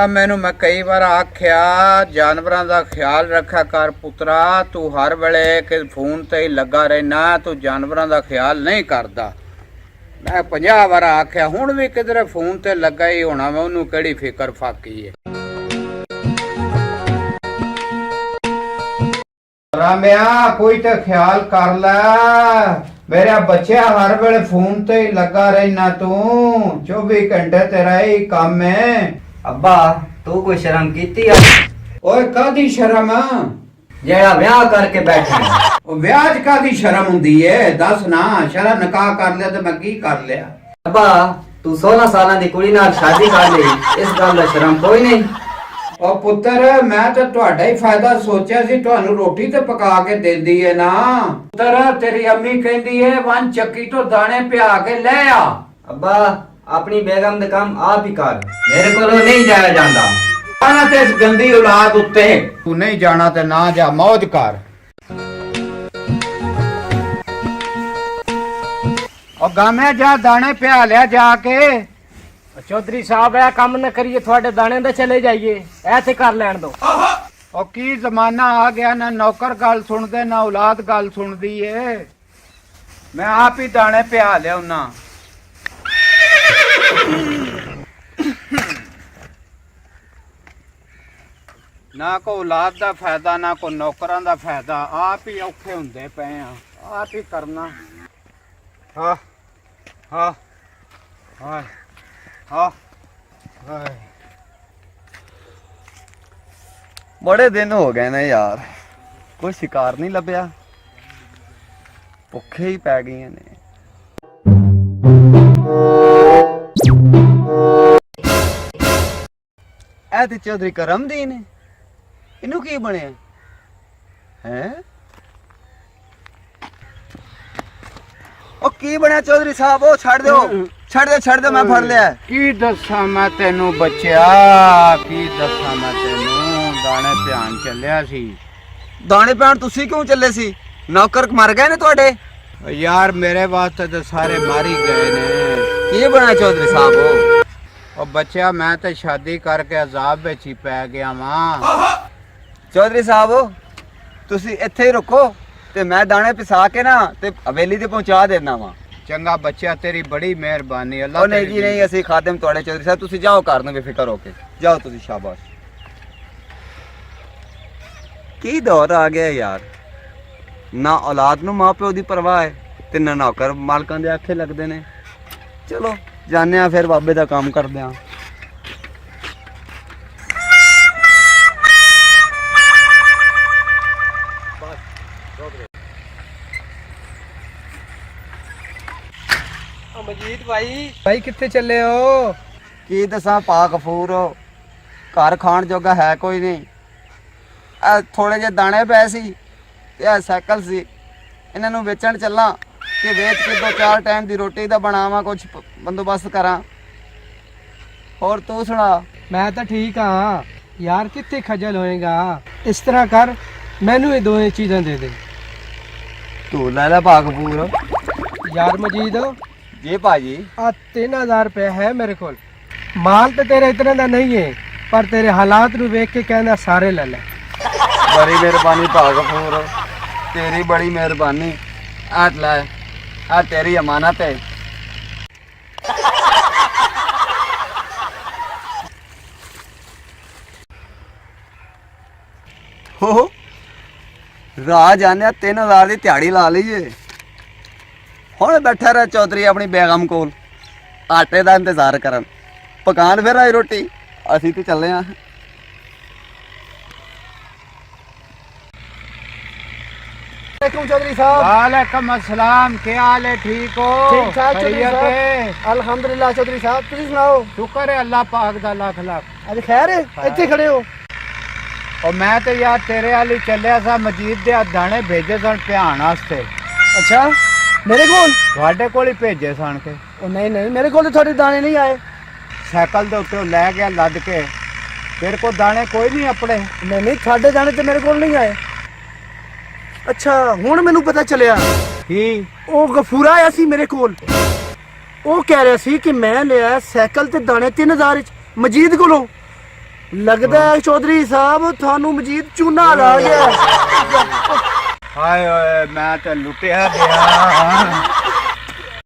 ਮੈਨੂੰ ਮੈਂ ਕਈ ਵਾਰ ਆਖਿਆ ਜਾਨਵਰਾਂ ਦਾ ਖਿਆਲ ਰੱਖਿਆ ਕਰ ਪੁੱਤਰਾ, ਤੂੰ ਹਰ ਵੇਲੇ ਕਿ ਫੋਨ ਤੇ ਹੀ ਲੱਗਾ ਰਹਿਣਾ, ਤੂੰ ਜਾਨਵਰਾਂ ਦਾ ਖਿਆਲ ਨਹੀਂ ਕਰਦਾ। ਮੈਂ 50 ਵਾਰ ਆਖਿਆ, ਹੁਣ ਵੀ ਕਿਧਰੇ ਫੋਨ ਤੇ ਲੱਗਾ ਹੀ ਹੋਣਾ, ਮੈਂ ਉਹਨੂੰ ਕਿਹੜੀ ਫਿਕਰ ਫਾਕੀ ਹੈ। ਰਾਮਿਆ ਕੋਈ ਤੇ ਖਿਆਲ ਕਰ ਲੈ, ਮੇਰਾ ਬੱਚਿਆ ਹਰ ਵੇਲੇ ਫੋਨ ਤੇ ਹੀ ਲੱਗਾ ਰਹਿਣਾ, ਤੂੰ 24 ਘੰਟੇ ਤੇਰਾ ਹੀ ਕੰਮ ਹੈ। ਅੱਬਾ ਤੂੰ ਕੋਈ ਸ਼ਰਮ ਕੀਤੀ ਆ? ਓਏ ਕਾਦੀ ਸ਼ਰਮ? ਜਿਹੜਾ ਵਿਆਹ ਕਰਕੇ ਬੈਠਾ। ਉਹ ਵਿਆਹ 'ਚ ਕਾਦੀ ਸ਼ਰਮ ਹੁੰਦੀ ਏ? ਦੱਸ ਨਾ, ਸ਼ਰਮ ਨਿਕਾਹ ਕਰ ਲਿਆ ਤੇ ਮੈਂ ਕੀ ਕਰ ਲਿਆ? ਅੱਬਾ ਤੂੰ 16 ਸਾਲਾਂ ਦੀ ਕੁੜੀ ਨਾਲ ਸ਼ਾਦੀ ਕਰ ਲਈ, ਇਸ ਗੱਲ ਦਾ ਸ਼ਰਮ ਕੋਈ ਨਹੀਂ? ਉਹ ਪੁੱਤਰ ਮੈਂ ਤਾਂ ਤੁਹਾਡਾ ਹੀ ਫਾਇਦਾ ਸੋਚਿਆ ਸੀ, ਤੁਹਾਨੂੰ ਰੋਟੀ ਤੇ ਪਕਾ ਕੇ ਦਿੰਦੀ ਏ ਨਾ। ਪੁੱਤਰ ਤੇਰੀ ਅੰਮੀ ਕਹਿੰਦੀ ਏ ਵਨ ਚੱਕੀ ਤੋਂ ਦਾਣੇ ਪਿਆ ਕੇ ਲੈ ਆ। ਅੱਬਾ ਆਪਣੀ ਬੇਗਮ ਦੇ ਕੰਮ ਆਪ ਹੀ ਕਰ, ਮੇਰੇ ਕੋਲੋਂ ਨਹੀਂ ਜਾਇਆ ਜਾਂਦਾ। ਆਣਾ ਤੇ ਇਸ ਗੰਦੀ ਔਲਾਦ ਉੱਤੇ, ਤੂੰ ਨਹੀਂ ਜਾਣਾ ਤੇ ਨਾ ਜਾ, ਮौज ਕਰ। ਉਹ ਗਾਮੇ ਜਾ ਦਾਣੇ ਪਿਆ ਲਿਆ ਜਾ ਕੇ। ਚੌਧਰੀ ਸਾਹਿਬ ਇਹ ਕੰਮ ਨਾ ਕਰੀਏ, ਤੁਹਾਡੇ ਦਾਣੇ ਦੇ ਚਲੇ ਜਾਈਏ, ਐ ਤੇ ਕਰ ਲੈਣ ਦੋ। ਉਹ ਕੀ ਜ਼ਮਾਨਾ ਆ ਗਿਆ, ਨਾ ਨੌਕਰ ਗੱਲ ਸੁਣਦੇ ਨਾ ਔਲਾਦ ਗੱਲ ਸੁਣਦੀ ਏ। ਮੈਂ ਆਪ ਹੀ ਦਾਣੇ ਪਿਆ ਲਿਆਉਣਾ। ਨਾ ਕੋ ਔਲਾਦ ਦਾ ਫਾਇਦਾ ਨਾ ਕੋ ਨੌਕਰਾਂ ਦਾ ਫਾਇਦਾ, ਆਪ ਹੀ ਔਖੇ ਹੁੰਦੇ ਪਏ ਆ, ਆਪ ਹੀ ਕਰਨਾ। ਹਾਂ ਹਾਂ ਹਾਂ ਹਾਂ ਹਾਂ। ਬੜੇ ਦਿਨ ਹੋ ਗਏ ਨੇ ਯਾਰ, ਕੋਈ ਸ਼ਿਕਾਰ ਨਹੀਂ ਲੱਭਿਆ, ਭੁੱਖੇ ਹੀ ਪੈ ਗਈਆਂ ਨੇ। ਇਹ ਤੇ ਚੌਧਰੀ ਕਰਮਦੀਨ ਨੇ, ਇਹਨੂੰ ਕੀ ਬਣਿਆ ਹੈ? ਉਹ ਕੀ ਬਣਿਆ ਚੌਧਰੀ ਸਾਹਿਬ? ਉਹ ਛੱਡ ਦਿਓ, ਛੱਡ ਦਿਓ, ਮੈਂ ਫੜ ਲਿਆ। ਕੀ ਦੱਸਾਂ ਮੈਂ ਤੈਨੂੰ ਬੱਚਿਆ, ਕੀ ਦੱਸਾਂ ਮੈਂ ਤੈਨੂੰ, ਦਾਣੇ ਧਿਆਨ ਚੱਲਿਆ ਸੀ। ਦਾਣੇ ਪੈਣ ਤੁਸੀਂ ਕਿਉਂ ਚੱਲੇ ਸੀ? ਨੌਕਰ ਮਰ ਗਏ ਨੇ ਤੁਹਾਡੇ? ਯਾਰ ਮੇਰੇ ਵਾਸਤੇ ਤਾਂ ਸਾਰੇ ਮਾਰੀ ਗਏ ਨੇ। ਕੀ ਬਣਿਆ ਚੌਧਰੀ ਸਾਹਿਬ? ਉਹ ਬੱਚਿਆ ਮੈਂ ਤਾਂ ਸ਼ਾਦੀ ਕਰਕੇ ਅਜ਼ਾਬ ਵਿੱਚ ਹੀ ਪੈ ਗਿਆ ਵਾਂ। ਚੌਧਰੀ ਸਾਹਿਬ ਤੁਸੀਂ ਇੱਥੇ ਹੀ ਰੁਕੋ ਤੇ ਮੈਂ ਦਾਣੇ ਪਿਸਾ ਕੇ ਨਾ ਤੇ ਹਵੇਲੀ ਤੇ ਪਹੁੰਚਾ ਦੇਣਾ ਵਾ। ਚੰਗਾ ਬੱਚਿਆ, ਤੇਰੀ ਬੜੀ ਮਿਹਰਬਾਨੀ। ਅੱਲਾ ਉਹ ਨਹੀਂ ਜੀ ਨਹੀਂ, ਅਸੀਂ ਖਾਦਮ ਤੁਹਾਡੇ ਚੌਧਰੀ ਸਾਹਿਬ, ਤੁਸੀਂ ਜਾਓ ਘਰ ਨੂੰ ਬੇਫਿਕਰ ਹੋ ਕੇ ਜਾਓ ਤੁਸੀਂ, ਸ਼ਾਬਾਸ਼। ਕੀ ਦੌਰ ਆ ਗਿਆ ਯਾਰ, ਨਾ ਔਲਾਦ ਨੂੰ ਮਾਂ ਪਿਓ ਦੀ ਪਰਵਾਹ ਹੈ ਤੇ ਨਾ ਨੌਕਰ ਮਾਲਕਾਂ ਦੇ ਆਖੇ ਲੱਗਦੇ ਨੇ। ਚਲੋ ਜਾਣੇ ਆ ਫਿਰ, ਬਾਬੇ ਦਾ ਕੰਮ ਕਰਦੇ ਆ। ਮਜੀਦ ਭਾਈ ਕਿੱਥੇ ਚੱਲੇ ਹੋ? ਕੀ ਦੱਸਾਂ ਪਾ ਕਫੂਰ, ਘਰ ਖਾਣ ਜੋਗਾ ਹੈ ਕੋਈ ਨਹੀਂ। ਇਹ ਥੋੜੇ ਜਿਹੇ ਦਾਣੇ ਪਏ ਸੀ ਤੇ ਇਹ ਸਾਈਕਲ ਸੀ, ਇਹਨਾਂ ਨੂੰ ਵੇਚਣ ਚੱਲਾਂ ਕਿ ਵੇਚ ਕੇ 2-4 ਟਾਈਮ ਦੀ ਰੋਟੀ ਦਾ ਬਣਾਵਾਂ, ਕੁਝ ਬੰਦੋਬਸਤ ਕਰਾਂ। ਹੋਰ ਤੂੰ ਸੁਣਾ? ਮੈਂ ਤਾਂ ਠੀਕ ਹਾਂ ਯਾਰ, ਕਿੱਥੇ ਖਜਲ ਹੋਏਗਾ। ਇਸ ਤਰ੍ਹਾਂ ਕਰ, ਮੈਨੂੰ ਇਹ ਦੋਵੇਂ ਚੀਜ਼ਾਂ ਦੇ ਦੇ। ਤੂੰ ਲੈ ਲੈ ਪਾ ਕਫੂਰ। ਯਾਰ ਮਜੀਦ ਜੀ ਭਾਜੀ, ਆ 3000 ਰੁਪਏ ਹੈ ਮੇਰੇ ਕੋਲ। ਮਾਲ ਤੇ ਤੇਰਾ ਇਤਨਾ ਦਾ ਨਹੀਂ ਹੈ, ਪਰ ਤੇਰੇ ਹਾਲਾਤ ਨੂੰ ਵੇਖ ਕੇ ਕਹਿੰਦਾ ਸਾਰੇ ਲੈ ਲੈ। ਬੜੀ ਮਿਹਰਬਾਨੀ ਪਾ ਕਫੂਰ, ਤੇਰੀ ਬੜੀ ਮਿਹਰਬਾਨੀ। ਆ ਲੈ, ਆ ਤੇਰੀ ਅਮਾਨਤ ਹੈ। ਹੋ ਰਾਜ ਆਨਿਆ 3000 ਦੀ ਦਿਹਾੜੀ ਲਾ ਲਈਏ। ਹੁਣ ਬੈਠਾ ਰਹਿ ਚੌਧਰੀ ਆਪਣੀ ਬੇਗਮ ਕੋਲ, ਆਟੇ ਦਾ ਇੰਤਜ਼ਾਰ ਕਰਨ, ਪਕਾਨ ਫਿਰ ਆਈ ਰੋਟੀ। ਅਸੀਂ ਤੇ ਚੱਲੇ ਆ। चौधरी साहब वालेकुम अस्सलाम, क्या हाल है? ठीक हो? ठीक ठाक चौधरी खैरियत साहब, है? अल्हम्दुलिल्लाह चौधरी साहब, तुम सुनाओ? शुक्र है अल्लाह पाक दा लाख लाख। अरे खैर है, इतने खड़े हो? और मैं तो यार तेरे वाली चलिया सा, मजीद दे दाने भेजे सन ध्यान वास्ते। अच्छा मेरे कोल? ਤੁਹਾਡੇ ਕੋਲ ਹੀ ਭੇਜੇ ਸਨ ਕੇ। ਉਹ ਨਹੀਂ ਮੇਰੇ ਕੋਲ ਤਾਂ ਤੁਹਾਡੇ ਦਾਣੇ ਨਹੀਂ ਆਏ। ਸਾਈਕਲ ਦੇ ਉੱਤੇ ਲੈ ਗਿਆ ਲੱਦ ਕੇ, ਤੇਰੇ ਕੋਲ ਦਾਣੇ ਕੋਈ ਨਹੀਂ ਆਪਣੇ? ਨਹੀਂ ਤੁਹਾਡੇ ਦਾਣੇ ਤੇ ਮੇਰੇ ਕੋਲ ਨਹੀਂ ਆਏ। ਅੱਛਾ ਹੁਣ ਮੈਨੂੰ ਪਤਾ ਚੱਲਿਆ। ਕੀ? ਉਹ ਗਫੂਰਾ ਆਇਆ ਸੀ ਮੇਰੇ ਕੋਲ, ਉਹ ਕਹਿ ਰਿਹਾ ਸੀ ਕਿ ਮੈਂ ਲਿਆ ਸਾਈਕਲ ਤੇ ਦਾਣੇ 3000 ਵਿੱਚ ਮਜੀਦ ਕੋਲੋਂ। लगता है चौधरी साहब थानू मजीद चूना ला गया। ਹਾਏ ਓਏ ਮੈਂ ਤੇ ਲੁੱਟਿਆ ਗਿਆ।